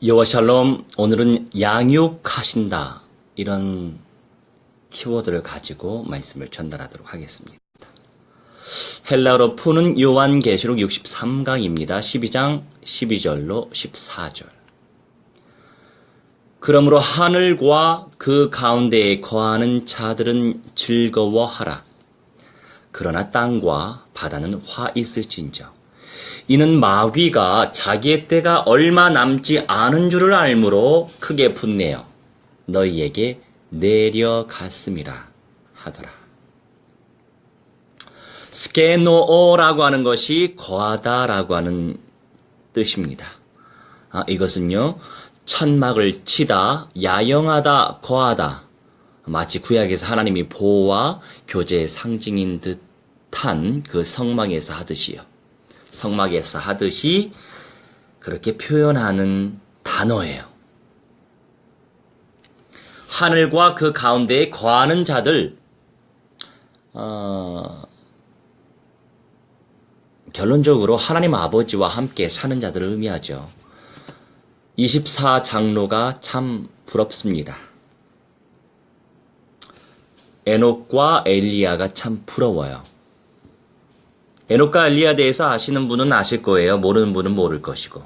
여호와 샬롬, 오늘은 양육하신다 이런 키워드를 가지고 말씀을 전달하도록 하겠습니다. 헬라어로 푸는 요한계시록 63강입니다. 12장 12절로 14절. 그러므로 하늘과 그 가운데에 거하는 자들은 즐거워하라. 그러나 땅과 바다는 화 있을진저. 이는 마귀가 자기의 때가 얼마 남지 않은 줄을 알므로 크게 분내어 너희에게 내려갔음이라 하더라. 스케노오라고 하는 것이 거하다라고 하는 뜻입니다. 이것은요, 천막을 치다, 야영하다, 거하다, 마치 구약에서 하나님이 보호와 교제의 상징인 듯한 그 성막에서 하듯이요. 성막에서 하듯이 그렇게 표현하는 단어예요. 하늘과 그 가운데에 거하는 자들, 결론적으로 하나님 아버지와 함께 사는 자들을 의미하죠. 24장로가 참 부럽습니다. 에녹과 엘리야가 참 부러워요. 에녹과 엘리야에 대해서 아시는 분은 아실 거예요. 모르는 분은 모를 것이고.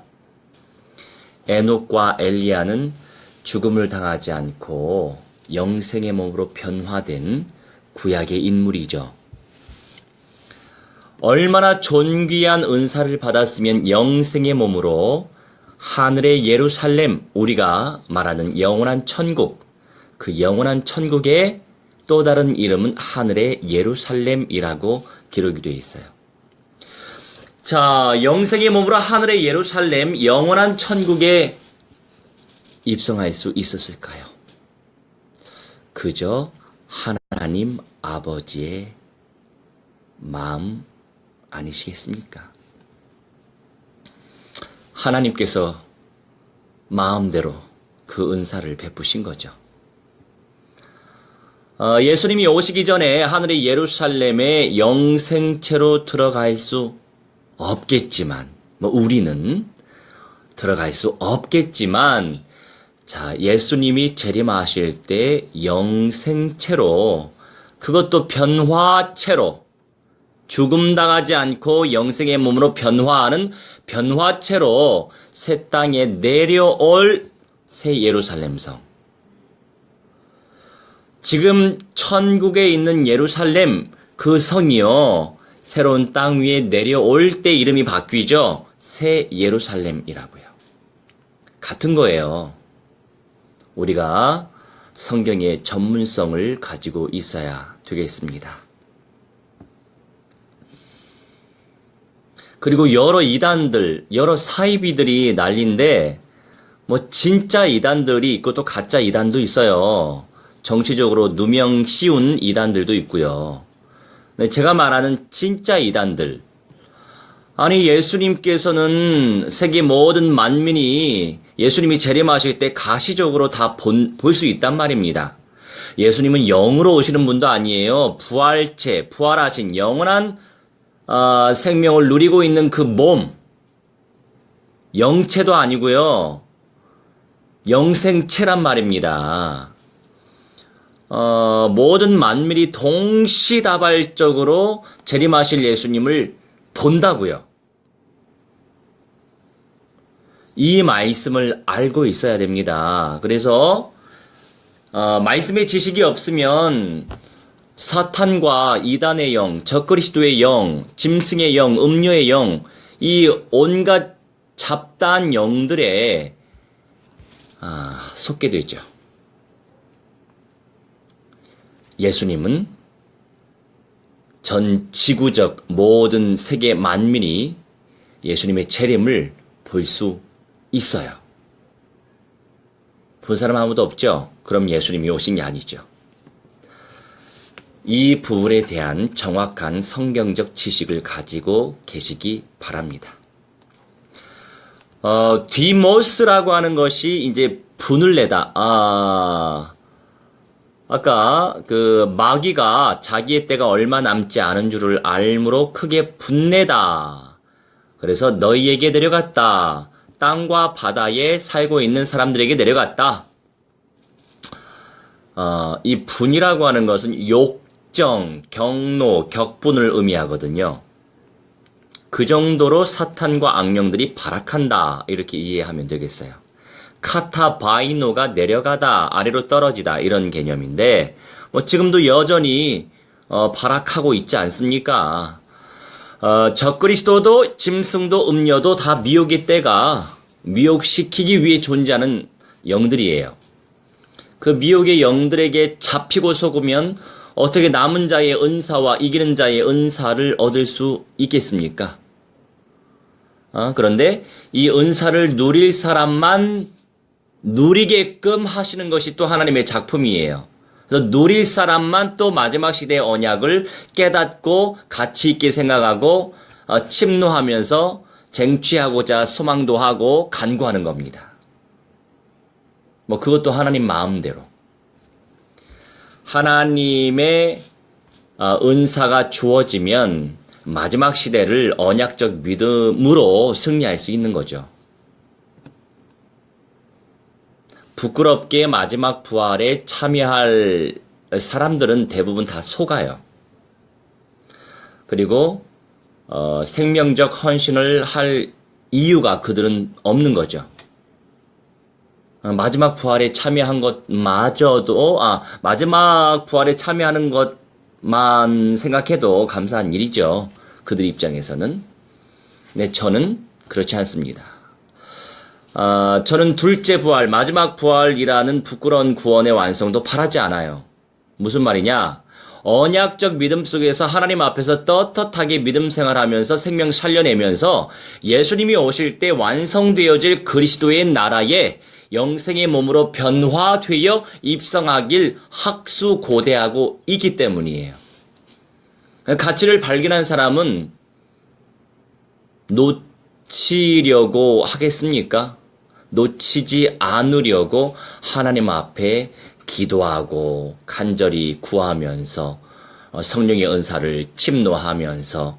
에녹과 엘리야는 죽음을 당하지 않고 영생의 몸으로 변화된 구약의 인물이죠. 얼마나 존귀한 은사를 받았으면 영생의 몸으로 하늘의 예루살렘, 우리가 말하는 영원한 천국, 그 영원한 천국의 또 다른 이름은 하늘의 예루살렘이라고 기록이 되어 있어요. 자, 영생의 몸으로 하늘의 예루살렘, 영원한 천국에 입성할 수 있었을까요? 그저 하나님 아버지의 마음 아니시겠습니까? 하나님께서 마음대로 그 은사를 베푸신 거죠. 예수님이 오시기 전에 하늘의 예루살렘에 영생체로 들어갈 수 없겠지만, 우리는 들어갈 수 없겠지만, 자, 예수님이 재림하실 때 영생체로, 그것도 변화체로, 죽음 당하지 않고 영생의 몸으로 변화하는 변화체로 새 땅에 내려올 새 예루살렘 성. 지금 천국에 있는 예루살렘 그 성이요, 새로운 땅 위에 내려올 때 이름이 바뀌죠. 새 예루살렘이라고요. 같은 거예요. 우리가 성경의 전문성을 가지고 있어야 되겠습니다. 그리고 여러 이단들, 여러 사이비들이 난리인데, 진짜 이단들이 있고 또 가짜 이단도 있어요. 정치적으로 누명 씌운 이단들도 있고요. 제가 말하는 진짜 이단들. 아니, 예수님께서는 세계 모든 만민이 예수님이 재림하실 때 가시적으로 다 볼 수 있단 말입니다. 예수님은 영으로 오시는 분도 아니에요. 부활체, 부활하신 영원한 생명을 누리고 있는 그 몸, 영체도 아니고요. 영생체란 말입니다. 모든 만민이 동시다발적으로 재림하실 예수님을 본다고요. 이 말씀을 알고 있어야 됩니다. 그래서 말씀의 지식이 없으면 사탄과 이단의 영, 적그리스도의 영, 짐승의 영, 음료의 영, 이 온갖 잡다한 영들에 속게 되죠. 예수님은 전 지구적 모든 세계 만민이 예수님의 재림을 볼 수 있어요. 본 사람 아무도 없죠? 그럼 예수님이 오신 게 아니죠. 이 부분에 대한 정확한 성경적 지식을 가지고 계시기 바랍니다. 디모스라고 하는 것이 이제 분을 내다. 아까 그 마귀가 자기의 때가 얼마 남지 않은 줄을 알므로 크게 분내다. 그래서 너희에게 내려갔다. 땅과 바다에 살고 있는 사람들에게 내려갔다. 이 분이라고 하는 것은 욕정, 경노, 격분을 의미하거든요. 그 정도로 사탄과 악령들이 발악한다. 이렇게 이해하면 되겠어요. 카타바이노가 내려가다, 아래로 떨어지다 이런 개념인데 지금도 여전히 발악하고 있지 않습니까? 적그리스도도 짐승도 음녀도 다 미혹의 때가 미혹시키기 위해 존재하는 영들이에요. 그 미혹의 영들에게 잡히고 속으면 어떻게 남은 자의 은사와 이기는 자의 은사를 얻을 수 있겠습니까? 그런데 이 은사를 누릴 사람만 누리게끔 하시는 것이 또 하나님의 작품이에요. 그래서 누릴 사람만 또 마지막 시대의 언약을 깨닫고 가치 있게 생각하고 침노하면서 쟁취하고자 소망도 하고 간구하는 겁니다. 그것도 하나님 마음대로. 하나님의 은사가 주어지면 마지막 시대를 언약적 믿음으로 승리할 수 있는 거죠. 부끄럽게 마지막 부활에 참여할 사람들은 대부분 다 속아요. 그리고 생명적 헌신을 할 이유가 그들은 없는 거죠. 마지막 부활에 참여한 것마저도 마지막 부활에 참여하는 것만 생각해도 감사한 일이죠. 그들 입장에서는. 네, 저는 그렇지 않습니다. 저는 둘째 부활, 마지막 부활이라는 부끄러운 구원의 완성도 바라지 않아요. 무슨 말이냐? 언약적 믿음 속에서 하나님 앞에서 떳떳하게 믿음 생활하면서 생명 살려내면서 예수님이 오실 때 완성되어질 그리스도의 나라에 영생의 몸으로 변화되어 입성하길 학수고대하고 있기 때문이에요. 가치를 발견한 사람은 놓치려고 하겠습니까? 놓치지 않으려고 하나님 앞에 기도하고 간절히 구하면서 성령의 은사를 침노하면서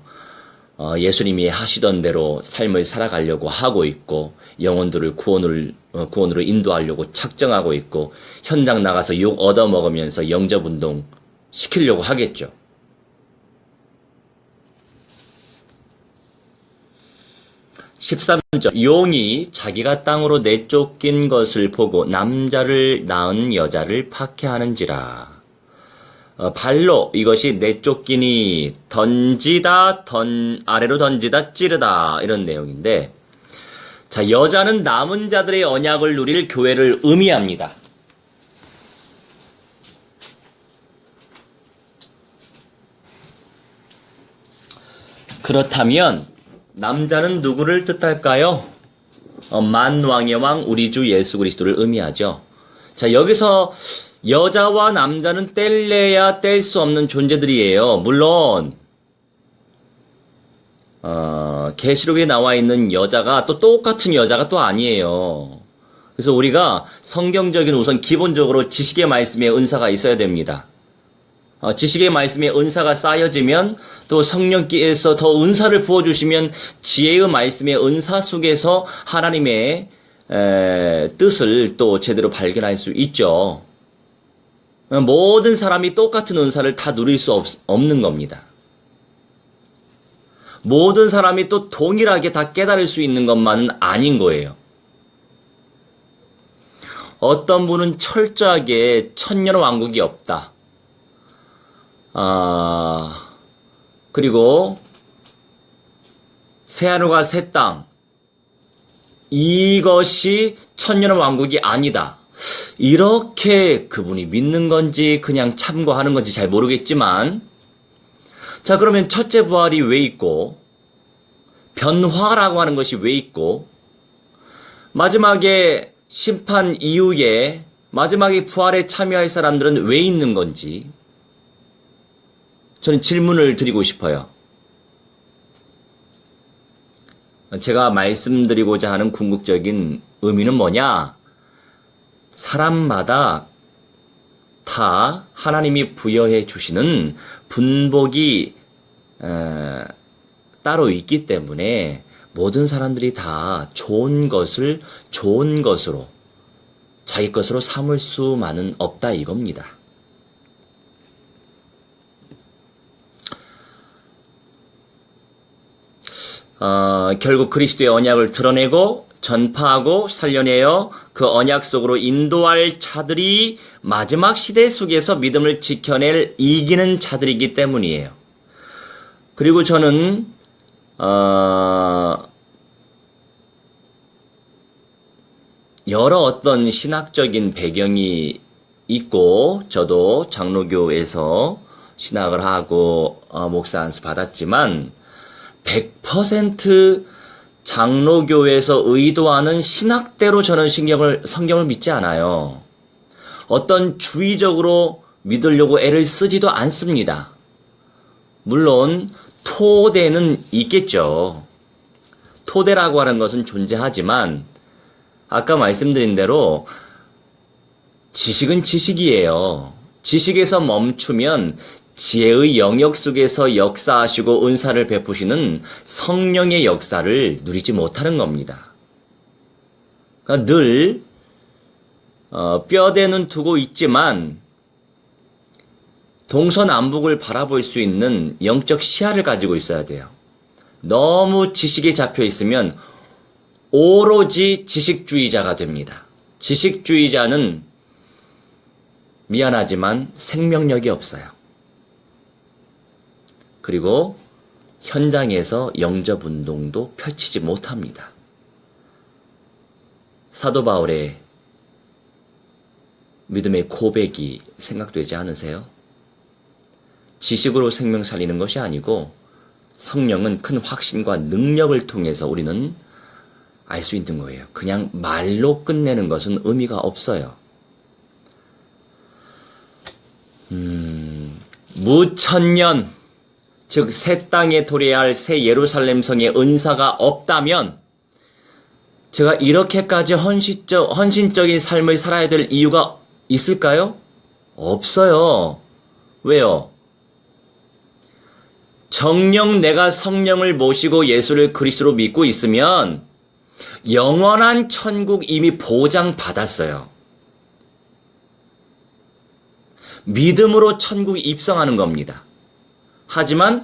예수님이 하시던 대로 삶을 살아가려고 하고 있고 영혼들을 구원으로 인도하려고 작정하고 있고 현장 나가서 욕 얻어먹으면서 영접운동 시키려고 하겠죠. (13절) 용이 자기가 땅으로 내쫓긴 것을 보고 남자를 낳은 여자를 박해하는지라. 발로 이것이 내쫓기니 던지다, 아래로 던지다, 찌르다 이런 내용인데, 자, 여자는 남은 자들의 언약을 누릴 교회를 의미합니다. 그렇다면 남자는 누구를 뜻할까요? 만왕의 왕 우리 주 예수 그리스도를 의미하죠. 자, 여기서 여자와 남자는 뗄래야 뗄 수 없는 존재들이에요. 물론 계시록에 나와 있는 여자가 또 똑같은 여자가 또 아니에요. 그래서 우리가 성경적인 우선 기본적으로 지식의 말씀에 은사가 있어야 됩니다. 지식의 말씀에 은사가 쌓여지면 또 성령께서 더 은사를 부어주시면 지혜의 말씀의 은사 속에서 하나님의 뜻을 또 제대로 발견할 수 있죠. 모든 사람이 똑같은 은사를 다 누릴 수 없는 겁니다. 모든 사람이 또 동일하게 다 깨달을 수 있는 것만은 아닌 거예요. 어떤 분은 철저하게 천년왕국이 없다. 그리고 새하늘과 새 땅, 이것이 천년왕국이 아니다. 이렇게 그분이 믿는 건지 그냥 참고하는 건지 잘 모르겠지만, 자, 그러면 첫째 부활이 왜 있고, 변화라고 하는 것이 왜 있고, 마지막에 심판 이후에 마지막에 부활에 참여할 사람들은 왜 있는 건지 저는 질문을 드리고 싶어요. 제가 말씀드리고자 하는 궁극적인 의미는 뭐냐? 사람마다 다 하나님이 부여해 주시는 분복이 따로 있기 때문에 모든 사람들이 다 좋은 것을 좋은 것으로 자기 것으로 삼을 수만은 없다 이겁니다. 결국 그리스도의 언약을 드러내고 전파하고 살려내어 그 언약 속으로 인도할 자들이 마지막 시대 속에서 믿음을 지켜낼 이기는 자들이기 때문이에요. 그리고 저는 여러 어떤 신학적인 배경이 있고 저도 장로교에서 신학을 하고 목사 안수 받았지만 100% 장로교에서 의도하는 신학대로 저는 성경을 믿지 않아요. 어떤 주의적으로 믿으려고 애를 쓰지도 않습니다. 물론 토대는 있겠죠. 토대라고 하는 것은 존재하지만 아까 말씀드린 대로 지식은 지식이에요. 지식에서 멈추면 지혜의 영역 속에서 역사하시고 은사를 베푸시는 성령의 역사를 누리지 못하는 겁니다. 그러니까 늘 뼈대는 두고 있지만 동서남북을 바라볼 수 있는 영적 시야를 가지고 있어야 돼요. 너무 지식에 잡혀 있으면 오로지 지식주의자가 됩니다. 지식주의자는 미안하지만 생명력이 없어요. 그리고 현장에서 영접운동도 펼치지 못합니다. 사도 바울의 믿음의 고백이 생각되지 않으세요? 지식으로 생명 살리는 것이 아니고 성령은 큰 확신과 능력을 통해서 우리는 알 수 있는 거예요. 그냥 말로 끝내는 것은 의미가 없어요. 무천년, 즉 새 땅에 도래할 새 예루살렘 성의 은사가 없다면 제가 이렇게까지 헌신적인 삶을 살아야 될 이유가 있을까요? 없어요. 왜요? 정녕 내가 성령을 모시고 예수를 그리스도로 믿고 있으면 영원한 천국 이미 보장받았어요. 믿음으로 천국 입성하는 겁니다. 하지만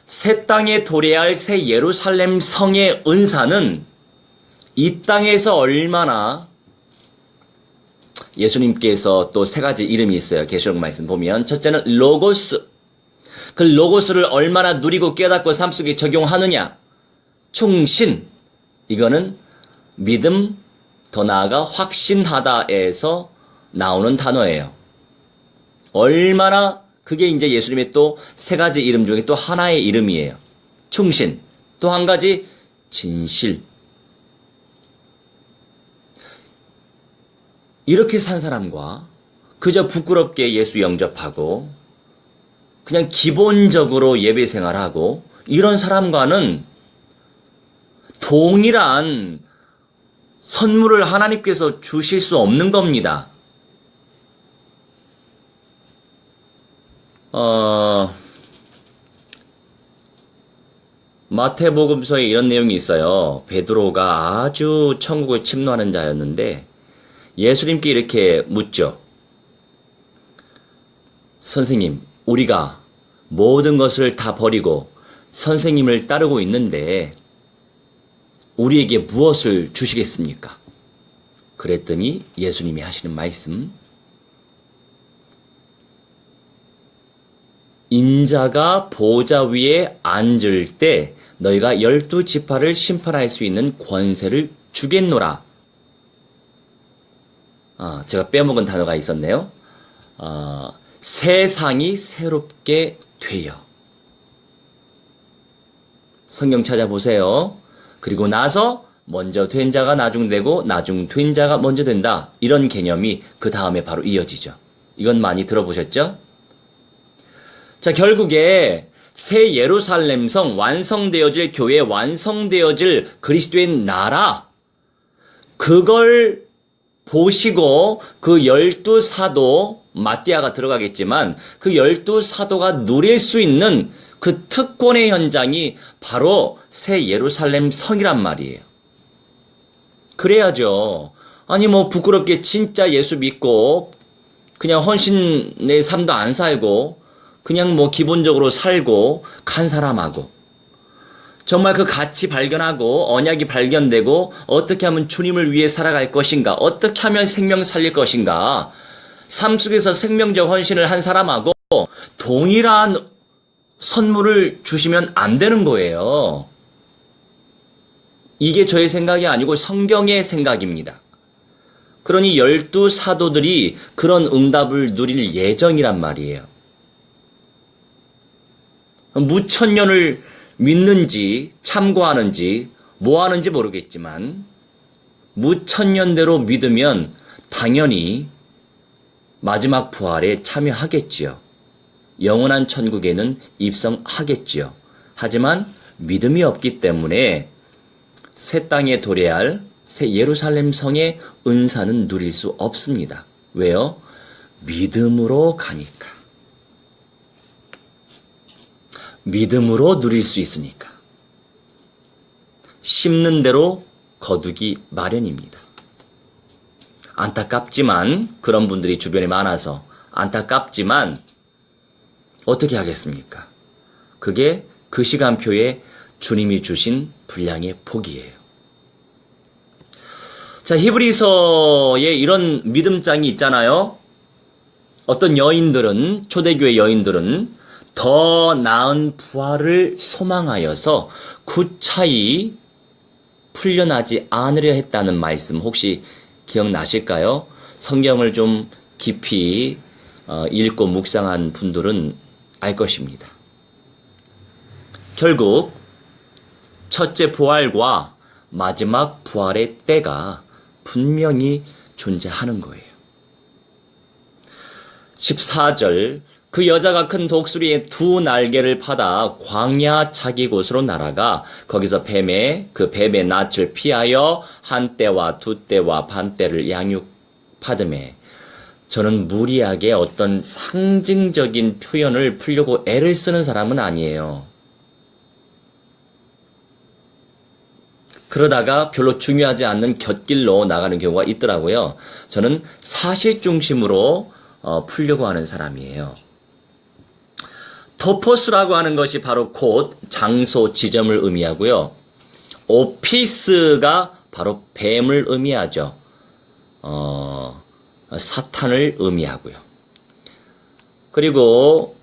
새 땅에 도래할 새 예루살렘 성의 은사는 이 땅에서 얼마나 예수님께서 또 세 가지 이름이 있어요. 계시록 말씀 보면 첫째는 로고스. 그 로고스를 얼마나 누리고 깨닫고 삶 속에 적용하느냐. 충신. 이거는 믿음, 더 나아가 확신하다에서 나오는 단어예요. 얼마나 그게 이제 예수님의 또 세 가지 이름 중에 또 하나의 이름이에요. 충신. 또 한 가지 진실. 이렇게 산 사람과 그저 부끄럽게 예수 영접하고 그냥 기본적으로 예배 생활하고 이런 사람과는 동일한 선물을 하나님께서 주실 수 없는 겁니다. 마태복음서에 이런 내용이 있어요. 베드로가 아주 천국을 침노하는 자였는데 예수님께 이렇게 묻죠. 선생님, 우리가 모든 것을 다 버리고 선생님을 따르고 있는데 우리에게 무엇을 주시겠습니까? 그랬더니 예수님이 하시는 말씀, 인자가 보좌 위에 앉을 때 너희가 12지파를 심판할 수 있는 권세를 주겠노라. 제가 빼먹은 단어가 있었네요. 세상이 새롭게 되어. 성경 찾아보세요. 그리고 나서 먼저 된 자가 나중 되고 나중 된 자가 먼저 된다. 이런 개념이 그 다음에 바로 이어지죠. 이건 많이 들어보셨죠? 자, 결국에 새 예루살렘 성 완성되어질 교회, 완성되어질 그리스도의 나라, 그걸 보시고 그 12사도, 마띠아가 들어가겠지만 그 12사도가 누릴 수 있는 그 특권의 현장이 바로 새 예루살렘 성이란 말이에요. 그래야죠. 아니 뭐 부끄럽게 진짜 예수 믿고 그냥 헌신의 삶도 안 살고 그냥 뭐 기본적으로 살고 간 사람하고 정말 그 가치 발견하고 언약이 발견되고 어떻게 하면 주님을 위해 살아갈 것인가, 어떻게 하면 생명 살릴 것인가, 삶 속에서 생명적 헌신을 한 사람하고 동일한 선물을 주시면 안 되는 거예요. 이게 저의 생각이 아니고 성경의 생각입니다. 그러니 12사도들이 그런 응답을 누릴 예정이란 말이에요. 무천년을 믿는지 참고하는지 뭐 하는지 모르겠지만 무천년대로 믿으면 당연히 마지막 부활에 참여하겠지요. 영원한 천국에는 입성하겠지요. 하지만 믿음이 없기 때문에 새 땅에 도래할 새 예루살렘 성의 은사는 누릴 수 없습니다. 왜요? 믿음으로 가니까. 믿음으로 누릴 수 있으니까. 심는 대로 거두기 마련입니다. 안타깝지만 그런 분들이 주변에 많아서 안타깝지만 어떻게 하겠습니까? 그게 그 시간표에 주님이 주신 분량의 복이에요. 자, 히브리서에 이런 믿음장이 있잖아요. 어떤 여인들은, 초대교회 여인들은 더 나은 부활을 소망하여서 구차히 풀려나지 않으려 했다는 말씀 혹시 기억나실까요? 성경을 좀 깊이 읽고 묵상한 분들은 알 것입니다. 결국 첫째 부활과 마지막 부활의 때가 분명히 존재하는 거예요. 14절 그 여자가 큰 독수리의 두 날개를 받아 광야 자기 곳으로 날아가 거기서 뱀의 낯을 피하여 한 떼와 두 떼와 반 떼를 양육받으매 저는 무리하게 어떤 상징적인 표현을 풀려고 애를 쓰는 사람은 아니에요. 그러다가 별로 중요하지 않는 곁길로 나가는 경우가 있더라고요. 저는 사실 중심으로 풀려고 하는 사람이에요. 토포스라고 하는 것이 바로 곧 장소, 지점을 의미하고요. 오피스가 바로 뱀을 의미하죠. 사탄을 의미하고요. 그리고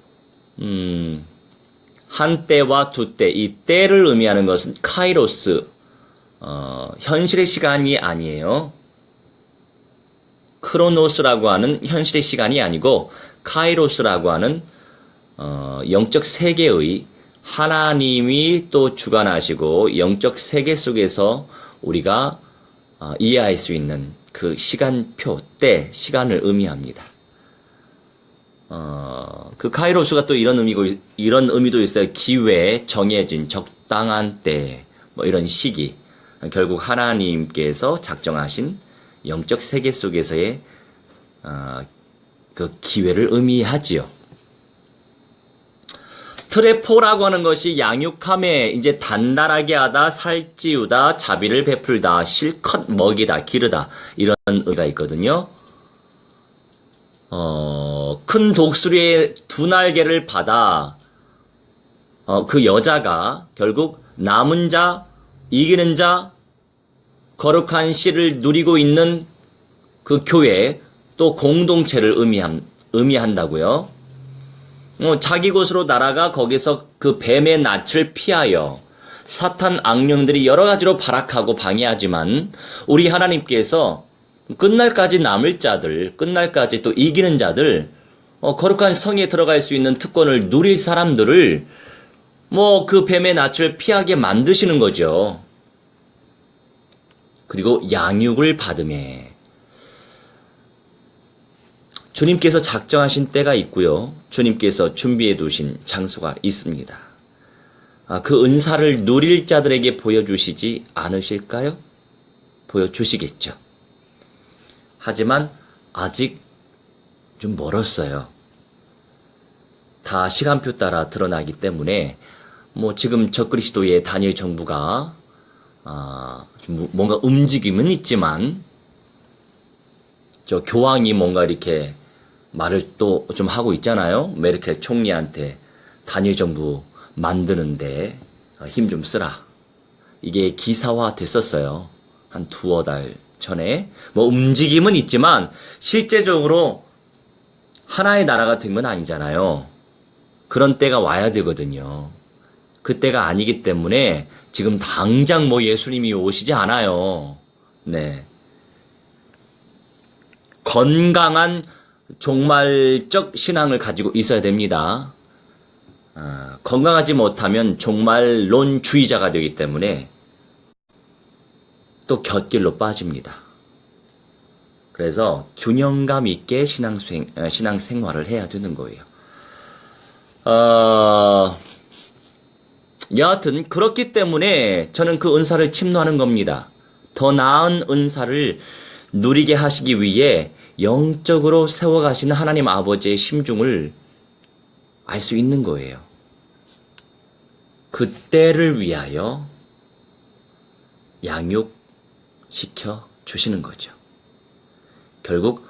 한 때와 두 때, 이 때를 의미하는 것은 카이로스, 현실의 시간이 아니에요. 크로노스라고 하는 현실의 시간이 아니고 카이로스라고 하는 영적 세계의 하나님이 또 주관하시고 영적 세계 속에서 우리가 이해할 수 있는 그 시간표, 때, 시간을 의미합니다. 그 카이로스가 또 이런 의미도 있어요. 기회, 정해진, 적당한 때, 뭐 이런 시기. 결국 하나님께서 작정하신 영적 세계 속에서의 그 기회를 의미하지요. 트레포라고 하는 것이 양육함에 이제 단단하게 하다, 살찌우다, 자비를 베풀다, 실컷 먹이다, 기르다 이런 의미가 있거든요. 큰 독수리의 두 날개를 받아 그 여자가 결국 남은 자, 이기는 자, 거룩한 씨를 누리고 있는 그 교회 또 공동체를 의미한다고요. 자기 곳으로 날아가 거기서 그 뱀의 낯을 피하여 사탄 악령들이 여러 가지로 발악하고 방해하지만 우리 하나님께서 끝날까지 남을 자들, 끝날까지 또 이기는 자들, 거룩한 성에 들어갈 수 있는 특권을 누릴 사람들을 그 뱀의 낯을 피하게 만드시는 거죠. 그리고 양육을 받음에 주님께서 작정하신 때가 있고요. 주님께서 준비해 두신 장소가 있습니다. 그 은사를 누릴 자들에게 보여주시지 않으실까요? 보여주시겠죠. 하지만 아직 좀 멀었어요. 다 시간표 따라 드러나기 때문에 뭐 지금 적그리스도의 단일 정부가 좀 뭔가 움직임은 있지만 저 교황이 뭔가 이렇게 말을 또 좀 하고 있잖아요. 메르켈 총리한테 단일 정부 만드는데 힘 좀 쓰라. 이게 기사화 됐었어요. 한 두어 달 전에. 뭐 움직임은 있지만 실제적으로 하나의 나라가 된 건 아니잖아요. 그런 때가 와야 되거든요. 그 때가 아니기 때문에 지금 당장 뭐 예수님이 오시지 않아요. 네. 건강한 종말적 신앙을 가지고 있어야 됩니다. 건강하지 못하면 종말론주의자가 되기 때문에 또 곁길로 빠집니다. 그래서 균형감 있게 신앙생활을 해야 되는 거예요. 여하튼 그렇기 때문에 저는 그 은사를 침노하는 겁니다. 더 나은 은사를 누리게 하시기 위해 영적으로 세워가시는 하나님 아버지의 심중을 알 수 있는 거예요. 그때를 위하여 양육시켜 주시는 거죠. 결국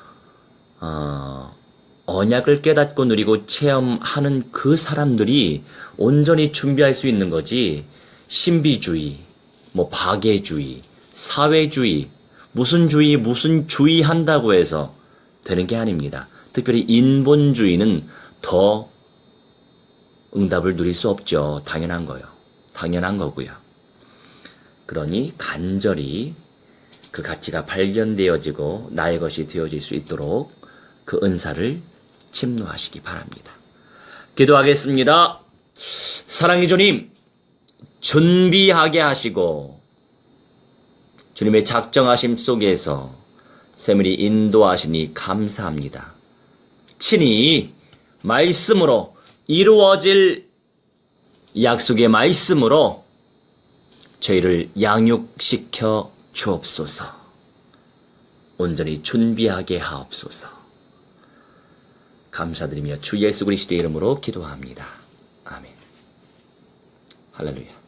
언약을 깨닫고 누리고 체험하는 그 사람들이 온전히 준비할 수 있는 거지, 신비주의, 뭐 박애주의, 사회주의, 무슨 주의 한다고 해서 되는 게 아닙니다. 특별히 인본주의는 더 응답을 누릴 수 없죠. 당연한 거고요. 그러니 간절히 그 가치가 발견되어지고 나의 것이 되어질 수 있도록 그 은사를 침노하시기 바랍니다. 기도하겠습니다. 사랑의 주님, 준비하게 하시고 주님의 작정하심 속에서 세밀히 인도하시니 감사합니다. 친히 말씀으로 이루어질 약속의 말씀으로 저희를 양육시켜 주옵소서. 온전히 준비하게 하옵소서. 감사드리며 주 예수 그리스도의 이름으로 기도합니다. 아멘. 할렐루야.